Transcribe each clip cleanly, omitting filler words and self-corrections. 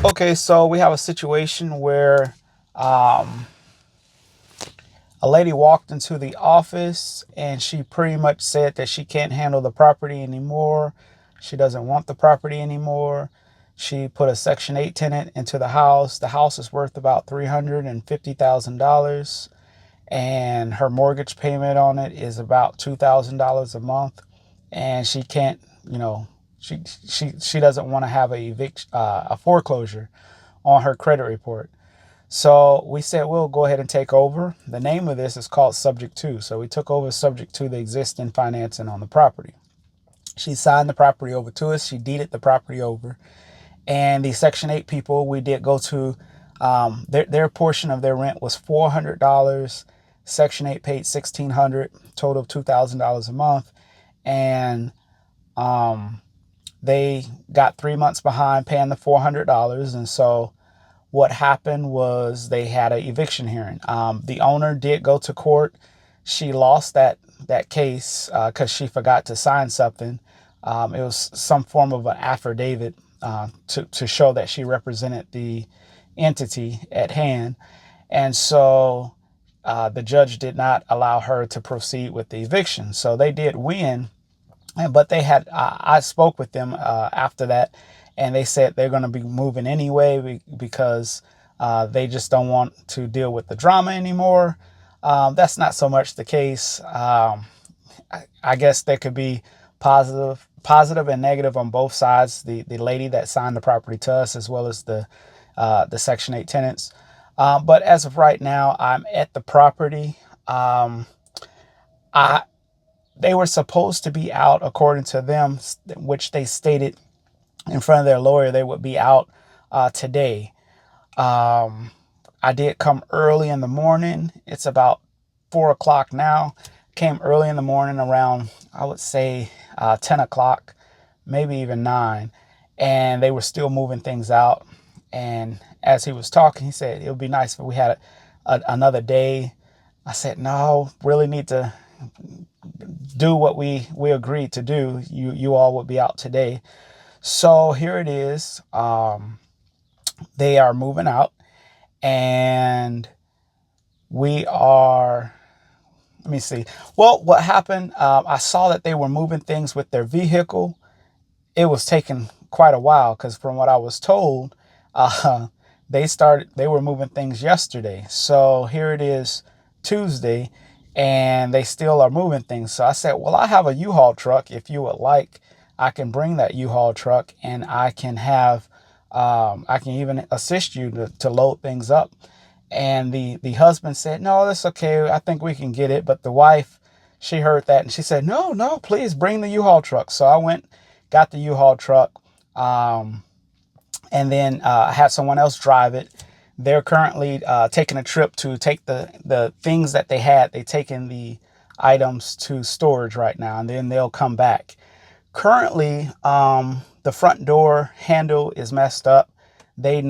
Okay, so we have a situation where um, a lady walked into the office and she pretty much said that she can't handle the property anymore. She doesn't want the property anymore. She put a Section 8 tenant into the house. The house is worth about $350,000 and her mortgage payment on it is about $2,000 a month. And she can't, you know, she doesn't want to have a foreclosure on her credit report. So we said we'll go ahead and take over. The name of this is called Subject to. So we took over subject to the existing financing on the property. She signed the property over to us. She deeded the property over. And the Section 8 people, we did go to their portion of their rent was $400. Section 8 paid $1,600, total of $2,000 a month. And they got 3 months behind paying the $400. And so what happened was they had an eviction hearing. The owner did go to court. She lost that case because she forgot to sign something. It was some form of an affidavit to show that she represented the entity at hand. And so the judge did not allow her to proceed with the eviction. So they did win, but they had I spoke with them after that, and they said they're going to be moving anyway because they just don't want to deal with the drama anymore. That's not so much the case. I guess there could be positive and negative on both sides. The lady that signed the property to us, as well as the Section 8 tenants. But as of right now, I'm at the property. I They were supposed to be out, according to them, which they stated in front of their lawyer they would be out today. I did come early in the morning. It's about 4 o'clock now. Came early in the morning around, I would say, 10 o'clock, maybe even 9. And they were still moving things out. And as he was talking, he said, it would be nice if we had another day. I said, no, really need to do what we agreed to do. You all would be out today. So here it is. They are moving out, and we are, let me see. Well, what happened, I saw that they were moving things with their vehicle. It was taking quite a while because from what I was told, uh, they were moving things yesterday. So here it is, Tuesday, and they still are moving things. So I said, well, I have a U-Haul truck. If you would like, I can bring that U-Haul truck, and I can even assist you to load things up. And the husband said, no, that's okay. I think we can get it. But the wife, she heard that and she said, no, no, please bring the U-Haul truck. So I went, got the U-Haul truck. And then I had someone else drive it. They're currently taking a trip to take the things that they had. They taken the items to storage right now, and then they'll come back. Currently, the front door handle is messed up. They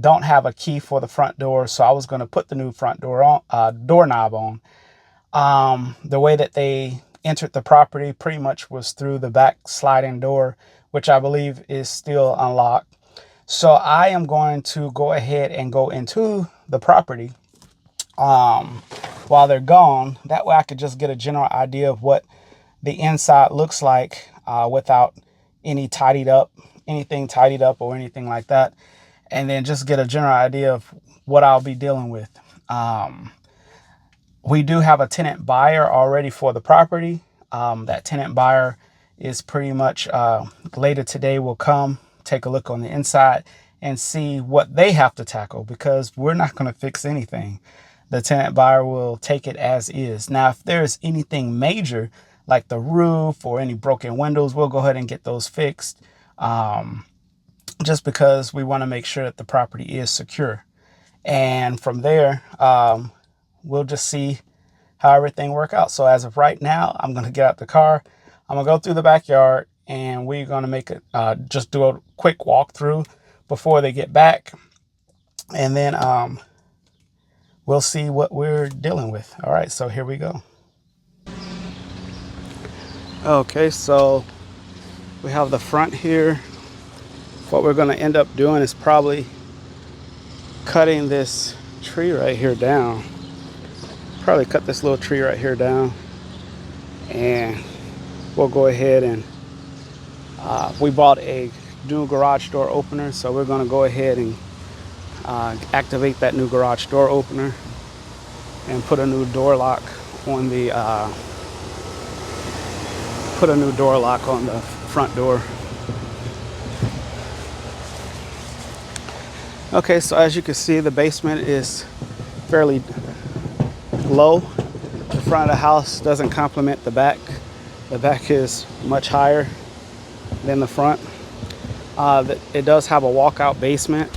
don't have a key for the front door, so I was going to put the new front door on, doorknob on. The way that they entered the property pretty much was through the back sliding door, which I believe is still unlocked. So I am going to go ahead and go into the property while they're gone. That way I could just get a general idea of what the inside looks like without anything tidied up or anything like that. And then just get a general idea of what I'll be dealing with. We do have a tenant buyer already for the property. That tenant buyer is pretty much later today will come, take a look on the inside and see what they have to tackle, because we're not going to fix anything. The tenant buyer will take it as is. Now, if there's anything major like the roof or any broken windows, we'll go ahead and get those fixed, just because we want to make sure that the property is secure. And from there, we'll just see how everything work out. So as of right now, I'm going to get out the car. I'm going to go through the backyard, and we're going to make it just do a quick walkthrough before they get back. And then we'll see what we're dealing with. All right, so here we go. Okay, so we have the front here. What we're going to end up doing is probably cutting this tree right here down. Probably cut this little tree right here down, and we'll go ahead and we bought a new garage door opener, so we're going to go ahead and activate that new garage door opener and put a new door lock on the front door. Okay, so as you can see, the basement is fairly low. The front of the house doesn't complement the back. The back is much higher than the front. It does have a walkout basement.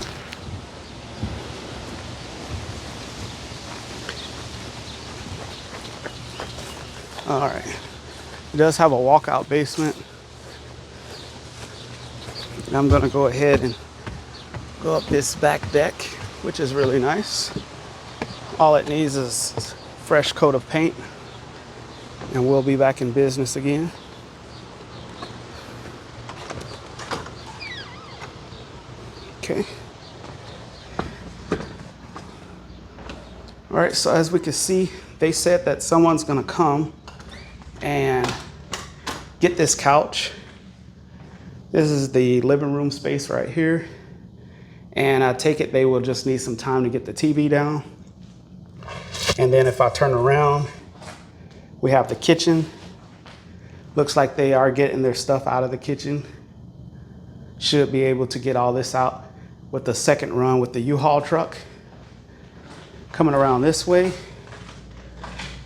All right, it does have a walkout basement. And I'm gonna go ahead and go up this back deck, which is really nice. All it needs is a fresh coat of paint, and we'll be back in business again. Okay. All right, so as we can see, they said that someone's gonna come and get this couch. This is the living room space right here. And I take it they will just need some time to get the TV down. And then if I turn around, we have the kitchen. Looks like they are getting their stuff out of the kitchen. Should be able to get all this out with the second run with the U-Haul truck. Coming around this way,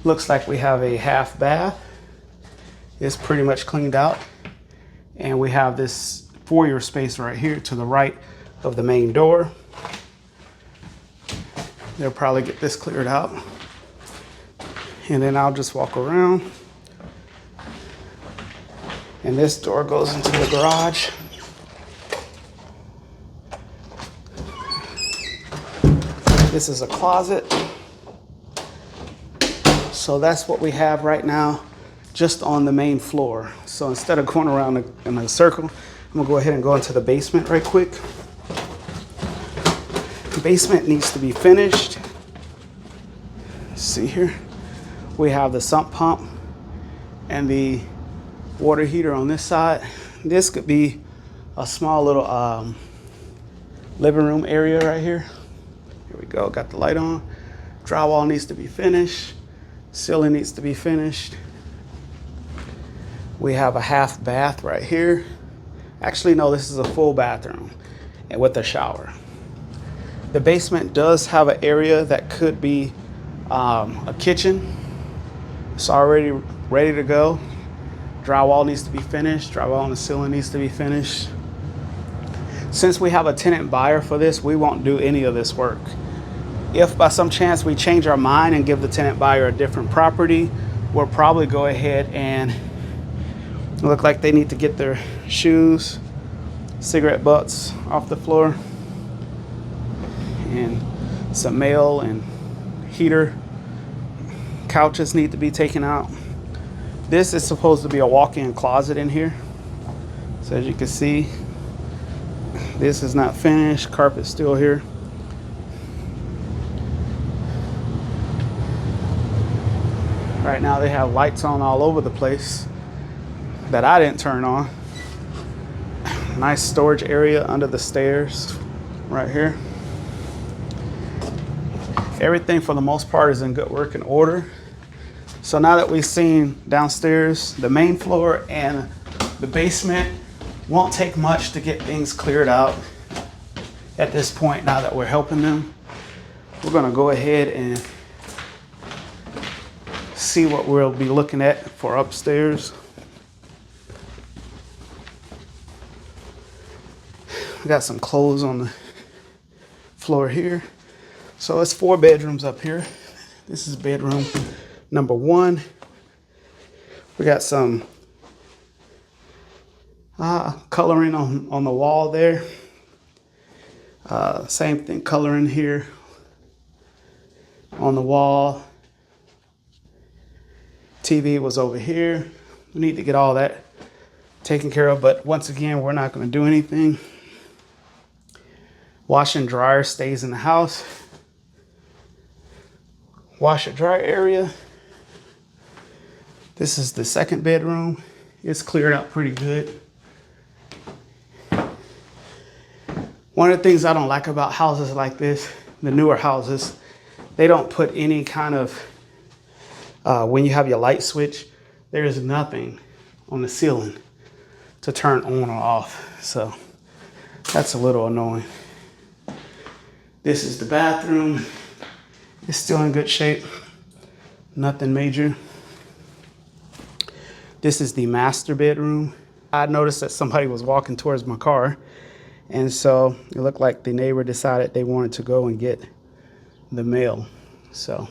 looks like we have a half bath. It's pretty much cleaned out. And we have this foyer space right here to the right of the main door. They'll probably get this cleared out. And then I'll just walk around. And this door goes into the garage. This is a closet. So that's what we have right now, just on the main floor. So instead of going around in a circle, I'm gonna go ahead and go into the basement right quick. The basement needs to be finished. See here, we have the sump pump and the water heater on this side. This could be a small little living room area right here. Here we go, got the light on. Drywall needs to be finished. Ceiling needs to be finished. We have a half bath right here. Actually, no, this is a full bathroom and with a shower. The basement does have an area that could be a kitchen. It's already ready to go. Drywall needs to be finished. Drywall on the ceiling needs to be finished. Since we have a tenant buyer for this, we won't do any of this work. If by some chance we change our mind and give the tenant buyer a different property, we'll probably go ahead and look like they need to get their shoes, cigarette butts off the floor, and some mail and heater. Couches need to be taken out. This is supposed to be a walk-in closet in here. So as you can see, this is not finished. Carpet's still here. Right now they have lights on all over the place that I didn't turn on. Nice storage area under the stairs right here. Everything for the most part is in good working order. So now that we've seen downstairs, the main floor and the basement, won't take much to get things cleared out at this point. Now that we're helping them, we're gonna go ahead and see what we'll be looking at for upstairs. We got some clothes on the floor here. So it's 4 bedrooms up here. This is bedroom number 1. We got some coloring on the wall there. Same thing, coloring here on the wall. TV was over here. We need to get all that taken care of, but once again, we're not going to do anything. Wash and dryer stays in the house. Wash and dryer area. This is the second bedroom. It's cleared out pretty good. One of the things I don't like about houses like this, the newer houses, they don't put any kind of, when you have your light switch, there is nothing on the ceiling to turn on or off. So that's a little annoying. This is the bathroom. It's still in good shape. Nothing major. This is the master bedroom. I noticed that somebody was walking towards my car, and so it looked like the neighbor decided they wanted to go and get the mail. So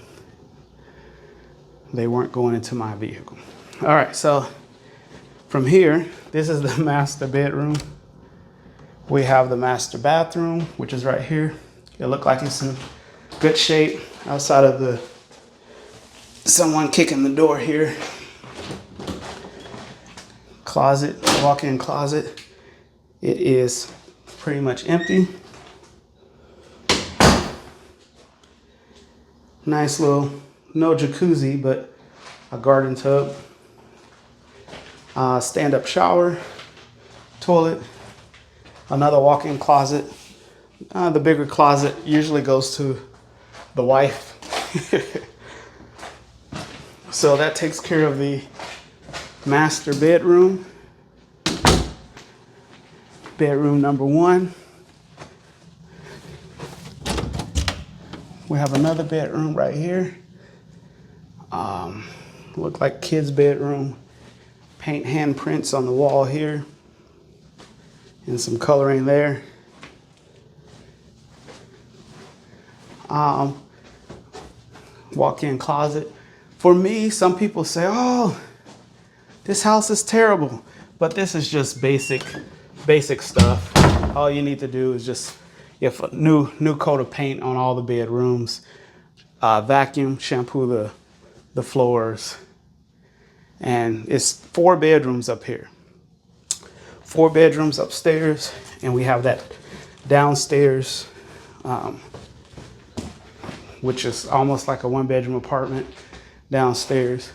they weren't going into my vehicle. All right, so from here, this is the master bedroom. We have the master bathroom, which is right here. It looked like it's in good shape outside of the someone kicking the door here. Closet, walk-in closet. It is pretty much empty. Nice little, no jacuzzi, but a garden tub. Stand-up shower, toilet, another walk-in closet. The bigger closet usually goes to the wife. So that takes care of the master bedroom. Bedroom number 1. We have another bedroom right here. Look like kids' bedroom. Paint handprints on the wall here. And some coloring there. Walk-in closet. For me, some people say, oh, this house is terrible. But this is just basic stuff. All you need to do is just, if a new coat of paint on all the bedrooms, vacuum, shampoo the floors. And it's 4 bedrooms up here. 4 bedrooms upstairs, and we have that downstairs, which is almost like a 1-bedroom apartment downstairs.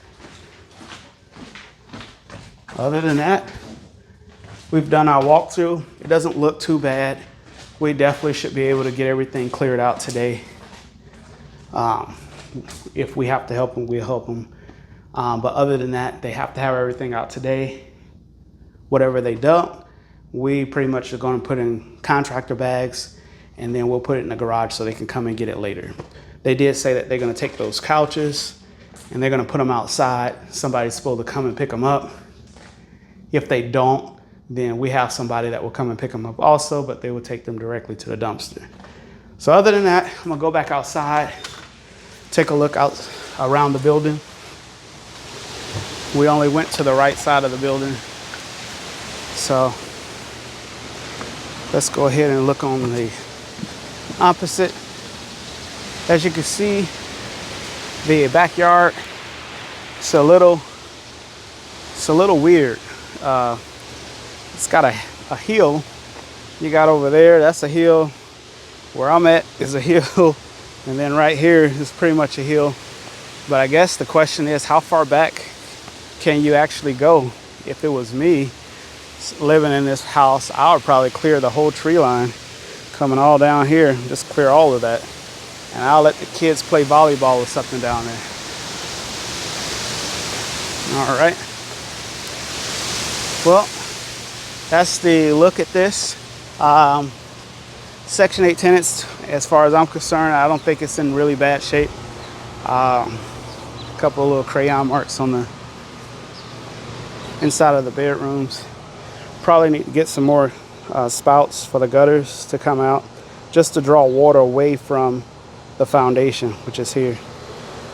Other than that, we've done our walkthrough. It doesn't look too bad. We definitely should be able to get everything cleared out today. If we have to help them, we'll help them. But other than that, they have to have everything out today. Whatever they dump, we pretty much are going to put in contractor bags, and then we'll put it in the garage so they can come and get it later. They did say that they're going to take those couches and they're going to put them outside. Somebody's supposed to come and pick them up. If they don't, then we have somebody that will come and pick them up also, but they will take them directly to the dumpster. So other than that, I'm gonna go back outside, take a look out around the building. We only went to the right side of the building. So let's go ahead and look on the opposite. As you can see, the backyard, it's a little weird. It's got a hill. You got over there, that's a hill. Where I'm at is a hill. And then right here is pretty much a hill. But I guess the question is, how far back can you actually go? If it was me living in this house, I would probably clear the whole tree line coming all down here, just clear all of that. And I'll let the kids play volleyball or something down there. All right. Well, that's the look at this. Section 8 tenants, as far as I'm concerned, I don't think it's in really bad shape. A couple of little crayon marks on the inside of the bedrooms. Probably need to get some more spouts for the gutters to come out, just to draw water away from the foundation, which is here.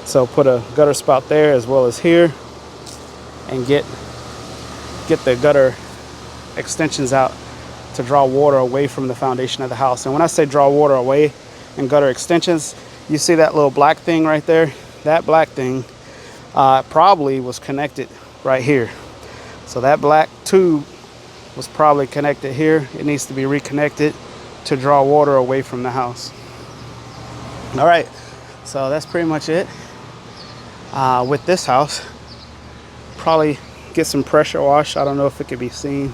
So put a gutter spout there as well as here, and get the gutter extensions out to draw water away from the foundation of the house. And when I say draw water away and gutter extensions, you see that little black thing right there? That black thing probably was connected right here. So that black tube was probably connected here. It needs to be reconnected to draw water away from the house. All right, so that's pretty much it. With this house, probably get some pressure wash. I don't know if it could be seen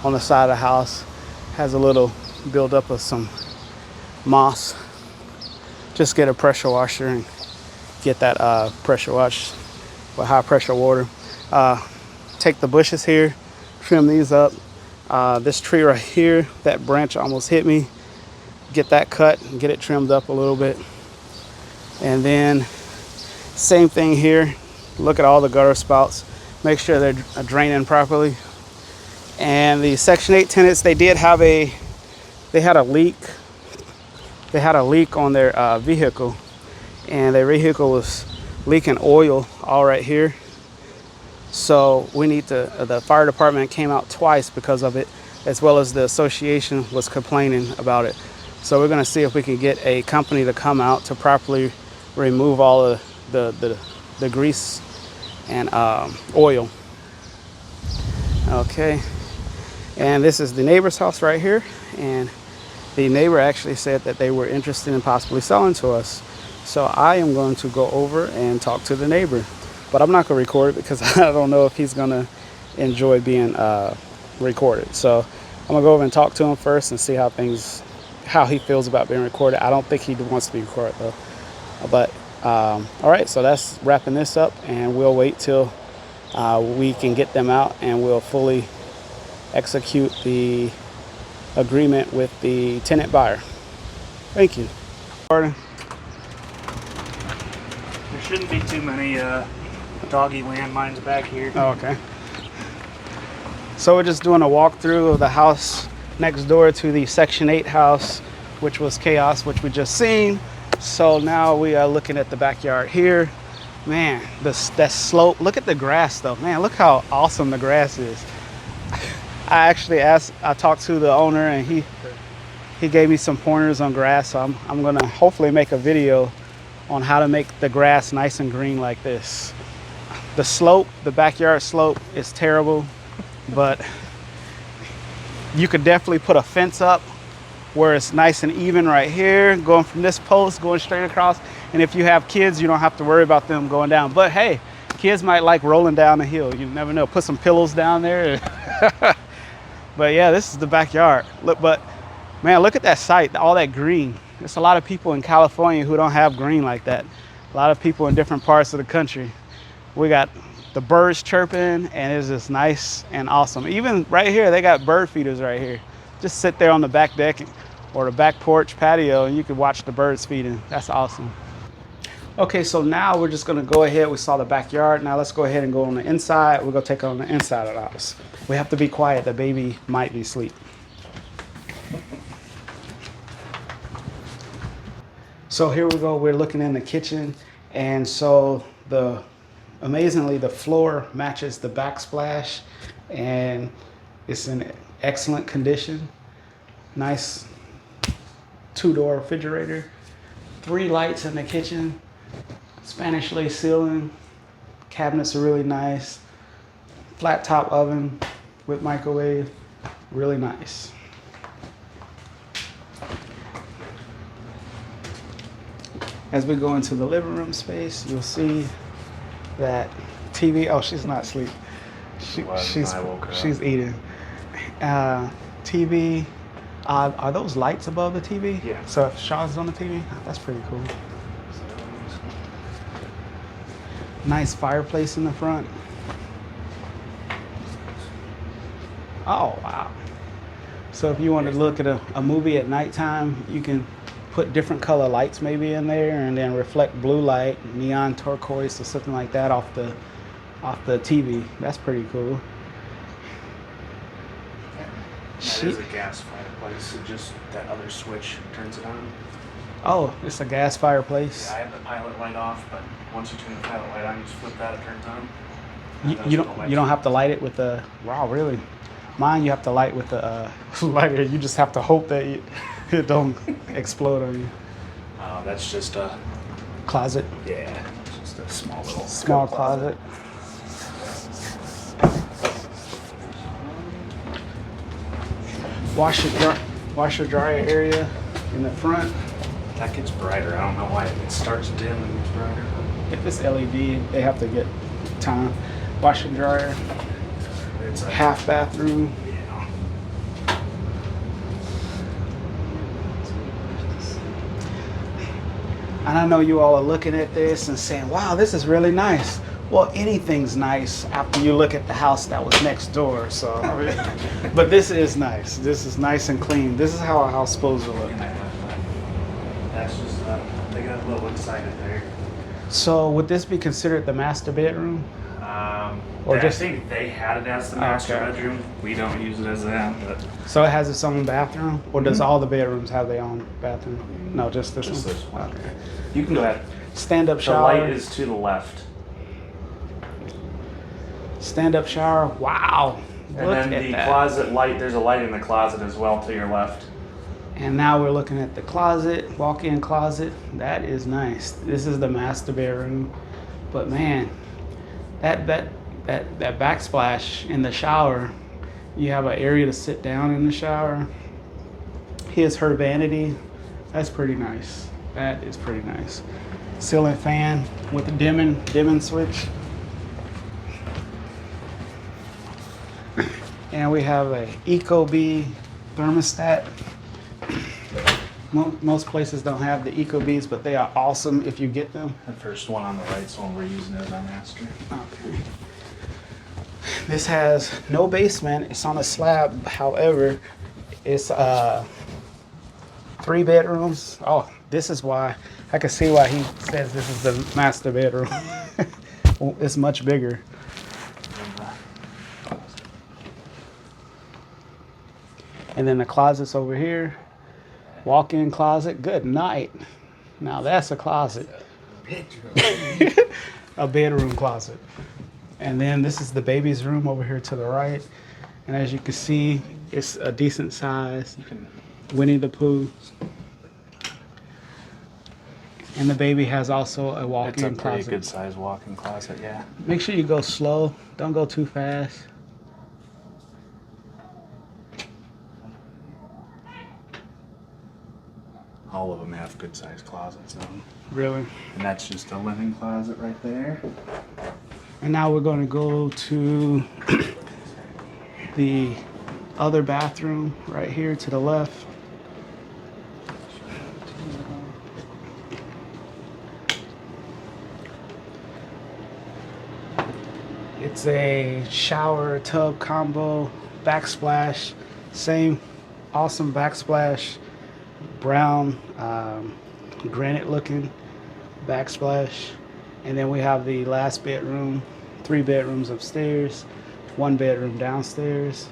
on the side of the house. Has a little buildup of some moss. Just get a pressure washer and get that pressure wash with high pressure water. Take the bushes here, trim these up. This tree right here, that branch almost hit me. Get that cut and get it trimmed up a little bit. And then same thing here. Look at all the gutter spouts. Make sure they're draining properly. And the Section 8 tenants, they had a leak. They had a leak on their vehicle, and their vehicle was leaking oil all right here. So we need to, the fire department came out twice because of it, as well as the association was complaining about it. So we're gonna see if we can get a company to come out to properly remove all of the grease and oil. Okay, and this is the neighbor's house right here, and the neighbor actually said that they were interested in possibly selling to us. So I am going to go over and talk to the neighbor, but I'm not gonna record it because I don't know if he's gonna enjoy being recorded. So I'm gonna go over and talk to him first and see how he feels about being recorded. I don't think he wants to be recorded though. But all right, so that's wrapping this up, and we'll wait till we can get them out, and we'll fully execute the agreement with the tenant buyer. Thank you. There shouldn't be too many doggy landmines back here. Oh, okay. So we're just doing a walkthrough of the house next door to the Section 8 house, which was chaos, which we just seen. So now we are looking at the backyard here. Man, that slope, look at the grass though. Man, look how awesome the grass is. I talked to the owner, and he gave me some pointers on grass. So I'm gonna hopefully make a video on how to make the grass nice and green like this. The slope, the backyard slope is terrible, but you could definitely put a fence up where it's nice and even right here, going from this post, going straight across. And if you have kids, you don't have to worry about them going down. But hey, kids might like rolling down the hill. You never know. Put some pillows down there. But yeah, this is the backyard. Look, but man, look at that site, all that green. There's a lot of people in California who don't have green like that. A lot of people in different parts of the country. We got the birds chirping, and it's just nice and awesome. Even right here, they got bird feeders right here. Just sit there on the back deck or the back porch patio, and you can watch the birds feeding. That's awesome. Okay, so now we're just gonna go ahead. We saw the backyard. Now let's go ahead and go on the inside. We're gonna take on the inside of the house. We have to be quiet. The baby might be asleep. So here we go. We're looking in the kitchen, and so amazingly the floor matches the backsplash, and it's in excellent condition. Nice two-door refrigerator, 3 lights in the kitchen, Spanish lace ceiling, cabinets are really nice, flat top oven with microwave, really nice. As we go into the living room space, you'll see that TV. Oh, she's not asleep. She's eating. TV. Are those lights above the TV? Yeah. So if Shaw's on the TV, that's pretty cool. Nice fireplace in the front. Oh, wow. So if you want to look at a movie at nighttime, you can put different color lights maybe in there, and then reflect blue light, neon turquoise or something like that off the TV. That's pretty cool. That is a gas fireplace, so just that other switch turns it on. Oh, it's a gas fireplace. Yeah, I have the pilot light off, but once you turn the pilot light on, you just flip that, it turns on. You don't have to light it with the, wow, really? Mine you have to light with the lighter. You just have to hope that it don't explode on you. That's just a closet. Yeah, it's just a small closet. washer dryer area in the front. That gets brighter. I don't know why it starts dim and gets brighter. If it's LED, they have to get time. Washer dryer, It's a half bathroom. Yeah. And I know you all are looking at this and saying, wow, this is really nice. Well, anything's nice after you look at the house that was next door. So, but this is nice. This is nice and clean. This is how a house is supposed to look. That's just they got a little excited there. So would this be considered the master bedroom? Or I just- think they had it as the master Okay. bedroom. We don't use it as that, but So it has its own bathroom? Or does all the bedrooms have their own bathroom? No, just this just one? this one. Okay. You can go ahead. Stand-up The shower. light is to the left. Stand-up shower. Wow. And Look then at the that. closet light, there's a light in the closet as well to your left. And now we're looking at the closet, walk-in closet. That is nice. This is the master bedroom. But man, that backsplash in the shower, you have an area to sit down in the shower. Here's her vanity. That's pretty nice. That is pretty nice. Ceiling fan with a dimming switch. And we have a Ecobee thermostat. Most places don't have the Ecobees, but they are awesome if you get them. The first one on the right is the one we're using as our master. Okay. This has no basement. It's on a slab. However, it's 3 bedrooms. Oh, this is why I can see why he says this is the master bedroom. It's much bigger. And then the closet's over here. Walk-in closet. Good night. Now that's a closet. A bedroom closet. And then this is the baby's room over here to the right. And as you can see, it's a decent size. Winnie the Pooh. And the baby has also a It's a walk-in pretty closet. good size walk-in closet, yeah. Make sure you go slow. Don't go too fast. All of them have good sized closets in them. Really. And that's just a linen closet right there. And now we're going to go to the other bathroom right here to the left. It's a shower tub combo, backsplash, same awesome backsplash, brown granite looking backsplash. And then we have the last bedroom, 3 bedrooms upstairs, 1 bedroom downstairs,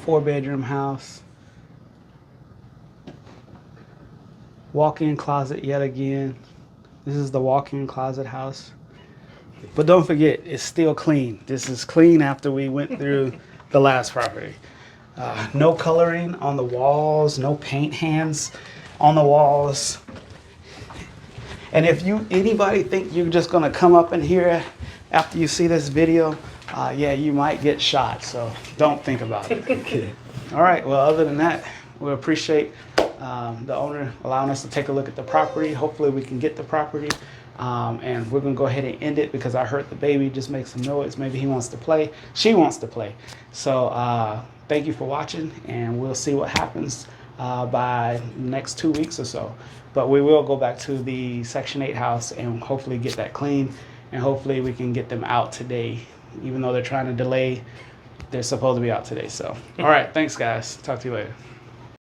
4-bedroom house. Walk-in closet yet again. This is the walk-in closet house. But don't forget, it's still clean. This is clean after we went through the last property. No coloring on the walls, no paint hands on the walls. And if anybody think you're just gonna come up in here after you see this video, yeah, you might get shot. So don't think about it. All right. Well, other than that, we appreciate the owner allowing us to take a look at the property. Hopefully, we can get the property. And we're gonna go ahead and end it because I heard the baby just make some noise. Maybe he wants to play. She wants to play. So thank you for watching, and we'll see what happens by next 2 weeks or so. But we will go back to the Section 8 house and hopefully get that clean, and hopefully we can get them out today. Even though they're trying to delay, they're supposed to be out today. So, all right, thanks guys. Talk to you later.